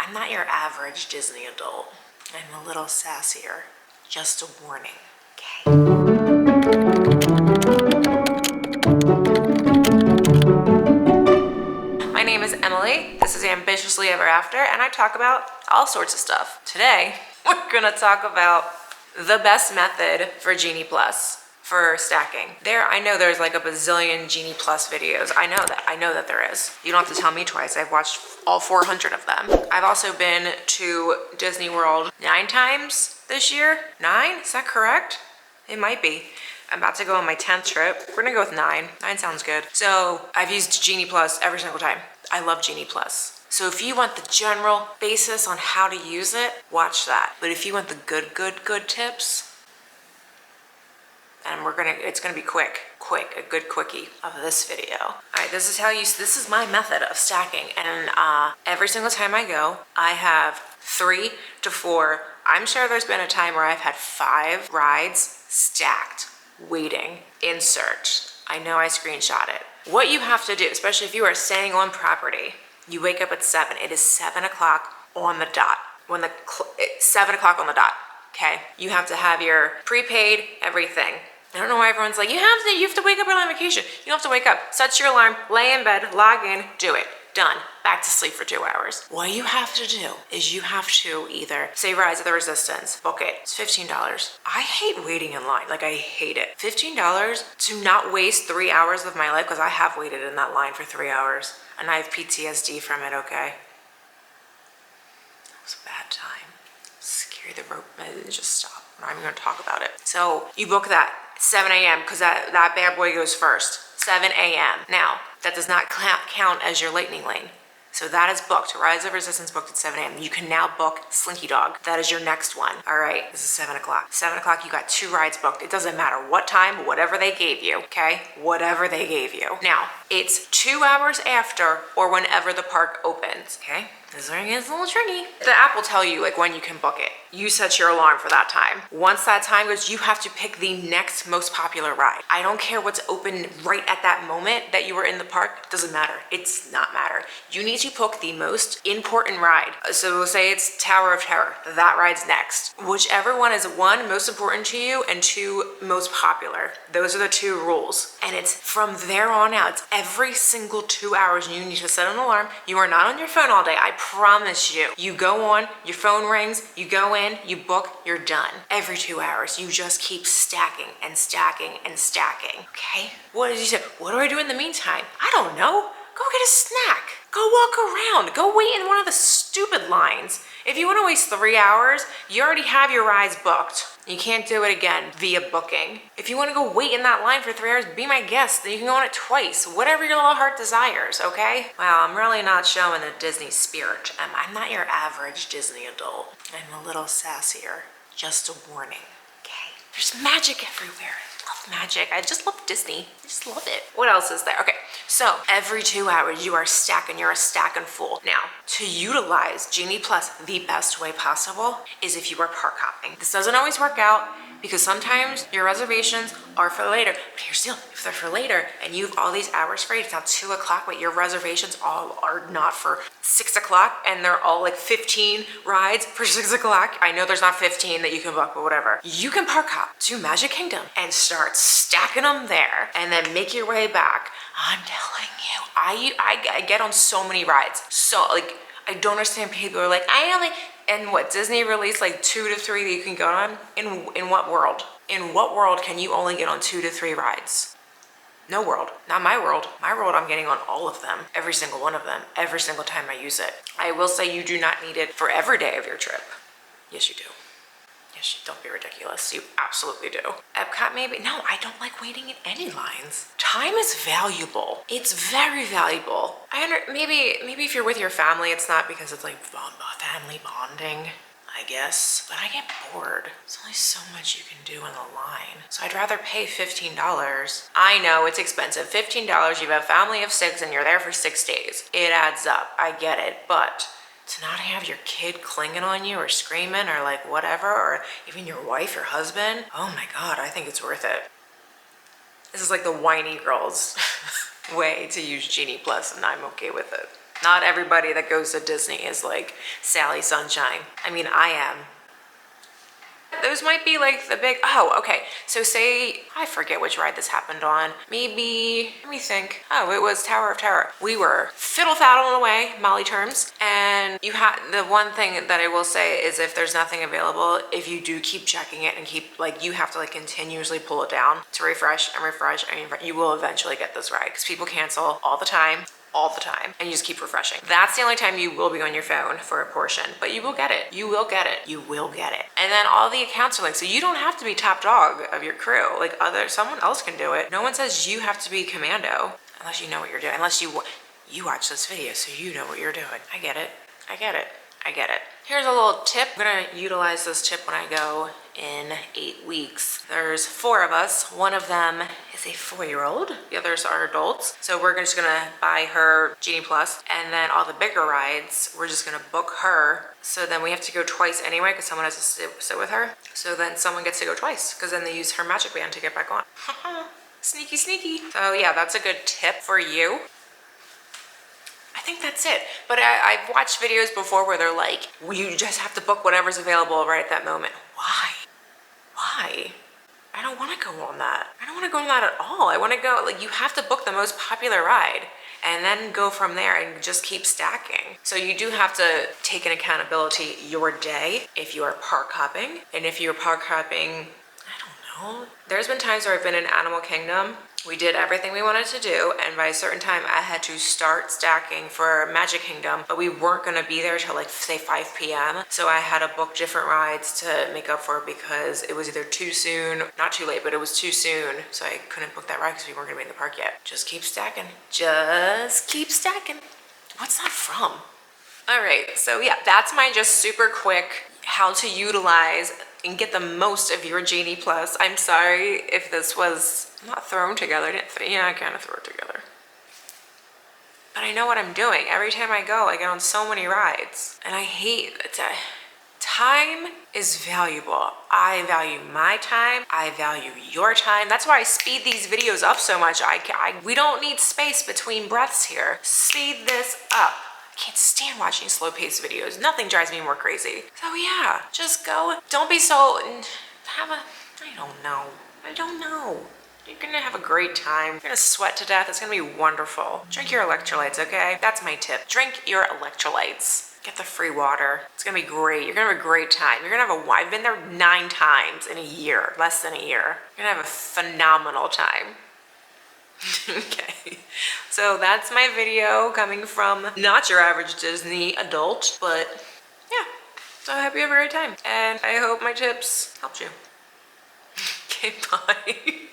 I'm not your average Disney adult. I'm a little sassier. Just a warning, okay? My name is Emily. This is Ambitiously Ever After, and I talk about all sorts of stuff. Today, we're gonna talk about the best method for Genie Plus for stacking. I know there's like a bazillion Genie Plus videos. I know that there is. You don't have to tell me twice. I've watched all 400 of them. I've also been to Disney World 9 times this year. 9? Is that correct? It might be. I'm about to go on my 10th trip. We're gonna go with 9. 9 sounds good. So I've used Genie Plus every single time. I love Genie Plus. So if you want the general basis on how to use it, watch that. But if you want the good tips, and it's gonna be quick, a good quickie of this video. All right, this is my method of stacking. And every single time I go, I have 3 to 4. I'm sure there's been a time where I've had 5 rides stacked, waiting, insert. I know I screenshot it. What you have to do, especially if you are staying on property, you wake up at 7. It is 7 o'clock on the dot. 7 o'clock on the dot, okay? You have to have your prepaid, everything. I don't know why everyone's like, you have to wake up early on vacation. You don't have to wake up. Set your alarm, lay in bed, log in, do it. Done. Back to sleep for 2 hours. What you have to do is you have to either say Rise of the Resistance, book it. It's $15. I hate waiting in line. Like, I hate it. $15 to not waste 3 hours of my life, because I have waited in that line for 3 hours and I have PTSD from it, okay? It was a bad time. Scary, the rope, just stop. I'm not even gonna talk about it. So you book that 7 a.m. because that bad boy goes first. 7 a.m. Now, that does not count as your lightning lane. So that is booked. Rise of Resistance booked at 7 a.m. You can now book Slinky Dog. That is your next one. All right, this is 7 o'clock. 7 o'clock, you got 2 rides booked. It doesn't matter what time, whatever they gave you, okay? Whatever they gave you. Now, it's 2 hours after or whenever the park opens, okay? This is where it gets a little tricky. The app will tell you like when you can book it. You set your alarm for that time. Once that time goes, you have to pick the next most popular ride. I don't care what's open right at that moment that you were in the park. It doesn't matter. It's not matter. You need to pick the most important ride. So we'll say it's Tower of Terror. That ride's next. Whichever one is 1, most important to you, and 2, most popular. Those are the 2 rules. And it's from there on out. It's every single 2 hours you need to set an alarm. You are not on your phone all day. I promise you. You go on, your phone rings, you go in, you book, you're done. Every 2 hours, you just keep stacking and stacking and stacking, okay? What did you say? What do I do in the meantime? I don't know. Go get a snack. Go walk around. Go wait in one of the stupid lines. If you want to waste 3 hours, you already have your rides booked. You can't do it again via booking. If you want to go wait in that line for 3 hours, be my guest. Then you can go on it twice. Whatever your little heart desires, okay? Wow, I'm really not showing the Disney spirit. I'm not your average Disney adult. I'm a little sassier. Just a warning, okay? There's magic everywhere. I love magic. I just love Disney. I just love it. What else is there? Okay, so every 2 hours you are stacking. You're a stacking full. Now, to utilize Genie Plus the best way possible is if you are park hopping. This doesn't always work out because sometimes your reservations are for later. But here's the deal, if they're for later and you have all these hours free, it's now 2 o'clock, but your reservations all are not for 6 o'clock and they're all like 15 rides for 6 o'clock. I know there's not 15 that you can book, but whatever. You can park hop to Magic Kingdom and start stacking them there and then make your way back. I'm telling you, I get on so many rides. So like, I don't understand people who are like, and what, Disney released like 2 to 3 that you can go on? In what world? In what world can you only get on 2 to 3 rides? No world. Not my world. My world, I'm getting on all of them. Every single one of them. Every single time I use it. I will say you do not need it for every day of your trip. Yes, you do. Yes, don't be ridiculous. You absolutely do. Epcot maybe? No, I don't like waiting in any lines. Time is valuable. It's very valuable. Maybe if you're with your family, it's not because it's like family bonding, I guess. But I get bored. There's only so much you can do in the line. So I'd rather pay $15. I know it's expensive. $15, you have a family of 6 and you're there for 6 days. It adds up. I get it. But to not have your kid clinging on you or screaming or like whatever, or even your wife or husband, oh my God, I think it's worth it. This is like the whiny girl's way to use Genie Plus and I'm okay with it. Not everybody that goes to Disney is like Sally Sunshine. I mean, I am. Those might be like the big, oh, okay. So say, I forget which ride this happened on. Maybe, let me think. Oh, it was Tower of Terror. We were fiddle-faddling away, Molly terms. And you had, the one thing that I will say is if there's nothing available, if you do keep checking it and keep, like, you have to like continuously pull it down to refresh and refresh, and you will eventually get this ride because people cancel all the time, and you just keep refreshing. That's the only time you will be on your phone for a portion, but you will get it. You will get it. You will get it. And then all the accounts are linked, so you don't have to be top dog of your crew. Like someone else can do it. No one says you have to be commando unless you know what you're doing. Unless you watch this video, so you know what you're doing. I get it. I get it. I get it. Here's a little tip. I'm gonna utilize this tip when I go in 8 weeks. There's 4 of us. One of them is a 4-year-old. The others are adults. So we're just gonna buy her Genie Plus, and then all the bigger rides, we're just gonna book her. So then we have to go twice anyway because someone has to sit with her. So then someone gets to go twice because then they use her magic band to get back on. Sneaky, sneaky. So yeah, that's a good tip for you. I think that's it. But I've watched videos before where they're like, well, you just have to book whatever's available right at that moment. Why? Why? I don't want to go on that. I don't want to go on that at all. I want to go, like, you have to book the most popular ride and then go from there and just keep stacking. So you do have to take in accountability your day if you are park hopping. And if you're park hopping, I don't know. There's been times where I've been in Animal Kingdom. We did everything we wanted to do, and by a certain time I had to start stacking for Magic Kingdom, but we weren't gonna be there till like say 5 p.m. So I had to book different rides to make up for it because it was either too soon, not too late, but it was too soon. So I couldn't book that ride because we weren't gonna be in the park yet. Just keep stacking, just keep stacking. What's that from? All right, so yeah, that's my just super quick how to utilize and get the most of your Genie Plus. I'm sorry if this was not thrown together. I kind of threw it together. But I know what I'm doing. Every time I go, I get on so many rides. And I hate it. Time is valuable. I value my time. I value your time. That's why I speed these videos up so much. We don't need space between breaths here. Speed this up. I can't stand watching slow-paced videos. Nothing drives me more crazy. So yeah, just go. Don't be so, I don't know. You're gonna have a great time. You're gonna sweat to death. It's gonna be wonderful. Drink your electrolytes, okay? That's my tip. Drink your electrolytes. Get the free water. It's gonna be great. You're gonna have a great time. You're gonna have I've been there 9 times in a year, less than a year. You're gonna have a phenomenal time. Okay, so that's my video coming from not your average Disney adult, but yeah, so I hope you have a great time, and I hope my tips helped you. Okay, bye.